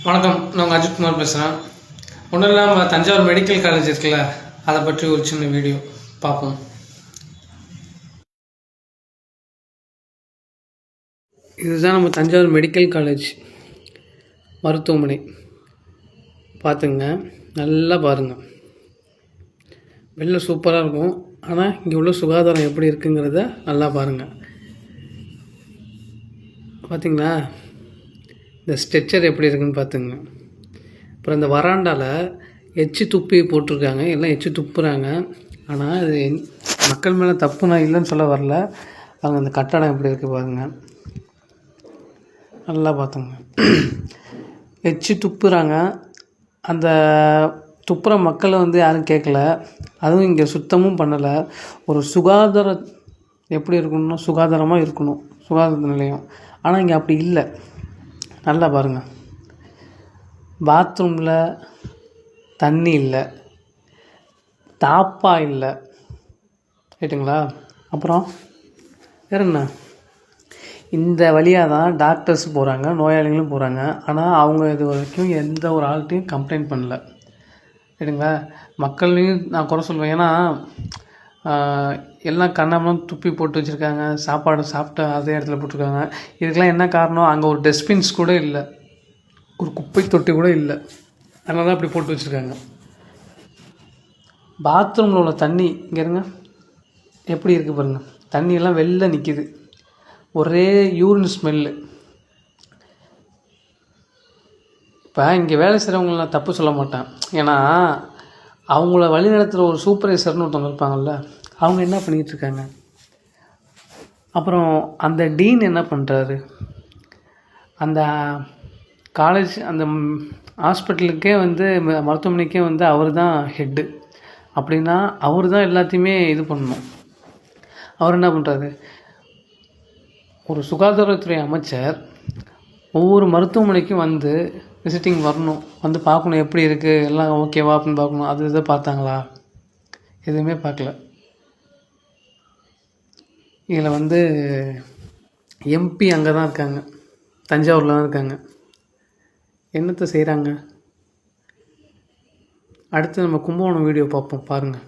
வணக்கம், நான் உங்கள் அஜித்குமார் பேசுகிறேன். ஒன்றும் இல்லாமல் தஞ்சாவூர் மெடிக்கல் காலேஜ் இருக்குல்ல, அதை பற்றி ஒரு சின்ன வீடியோ பார்ப்போம். இதுதான் நம்ம தஞ்சாவூர் மெடிக்கல் காலேஜ் மருத்துவமனை. பார்த்துங்க, நல்லா பாருங்கள். வெளில சூப்பராக இருக்கும், ஆனால் இங்கே உள்ள சுகாதாரம் எப்படி இருக்குங்கிறத நல்லா பாருங்கள். பார்த்திங்களா, இந்த ஸ்ட்ரெச்சர் எப்படி இருக்குன்னு பார்த்துங்க. அப்புறம் இந்த வராண்டாவில் எச்சு துப்பி போட்டிருக்காங்க, எல்லாம் எச்சு துப்புறாங்க. ஆனால் இது மக்கள் மேலே தப்பு நான் இல்லைன்னு சொல்ல வரல. அவங்க அந்த கட்டடம் எப்படி இருக்குது பாருங்கள், நல்லா பார்த்துங்க. எச்சு துப்புறாங்க. அந்த துப்புற மக்களை யாரும் கேட்கல, அதுவும் இங்கே சுத்தமும் பண்ணலை. ஒரு சுகாதாரம் எப்படி இருக்கணும்னா சுகாதாரமாக இருக்கணும், சுகாதார நிலையம். ஆனால் இங்கே அப்படி இல்லை. நல்லா பாருங்கள், பாத்ரூமில் தண்ணி இல்லை, தாப்பா இல்லை, ரைட்டுங்களா? அப்புறம் வேறு என்ன, இந்த வழியாக தான் டாக்டர்ஸ் போகிறாங்க, நோயாளிகளும் போகிறாங்க. ஆனால் அவங்க இது வரைக்கும் எந்த ஒரு ஆள்கிட்டையும் கம்ப்ளைண்ட் பண்ணல, ரைட்டுங்களா? மக்களையும் நான் குறை சொல்லுவேன். ஏன்னா எல்லாம் கண்ணாமலாம் துப்பி போட்டு வச்சுருக்காங்க, சாப்பாடு சாப்பிட்டு அதே இடத்துல போட்டிருக்காங்க. இதுக்கெலாம் என்ன காரணம்? அங்கே ஒரு டஸ்ட்பின்ஸ் கூட இல்லை, ஒரு குப்பை தொட்டி கூட இல்லை. அதனால தான் அப்படி போட்டு வச்சுருக்காங்க. பாத்ரூமில் உள்ள தண்ணி இங்கே இருங்க, எப்படி இருக்குது பாருங்கள். தண்ணியெல்லாம் வெளில நிற்கிது, ஒரே யூரின் ஸ்மெல்லு. இப்போ இங்கே வேலை செய்கிறவங்கள நான் தப்பு சொல்ல மாட்டேன். ஏன்னா அவங்கள வழிநடத்துகிற ஒரு சூப்பர்வைசர்னு ஒருத்தவங்க இருப்பாங்கள்ல, அவங்க என்ன பண்ணிகிட்ருக்காங்க. அப்புறம் அந்த டீன் என்ன பண்ணுறாரு, அந்த காலேஜ் அந்த ஹாஸ்பிட்டலுக்கே மருத்துவமனைக்கே அவர் தான் ஹெட்டு. அப்படின்னா அவர் தான் எல்லாத்தையுமே இது பண்ணணும். அவர் என்ன பண்ணுறாரு, ஒரு சுகாதாரத்துறை அமைச்சர் ஒவ்வொரு மருத்துவமனைக்கும் விசிட்டிங் வரணும், பார்க்கணும் எப்படி இருக்குது, எல்லாம் ஓகேவா அப்படின்னு பார்க்கணும். அது இதை பார்த்தாங்களா? எதுவுமே பார்க்கல. இதில் எம்பி அங்கே தான் இருக்காங்க, தஞ்சாவூரில் தான் இருக்காங்க. என்னத்தை செய்கிறாங்க? அடுத்து நம்ம கும்பகோணம் வீடியோ பார்ப்போம், பாருங்கள்.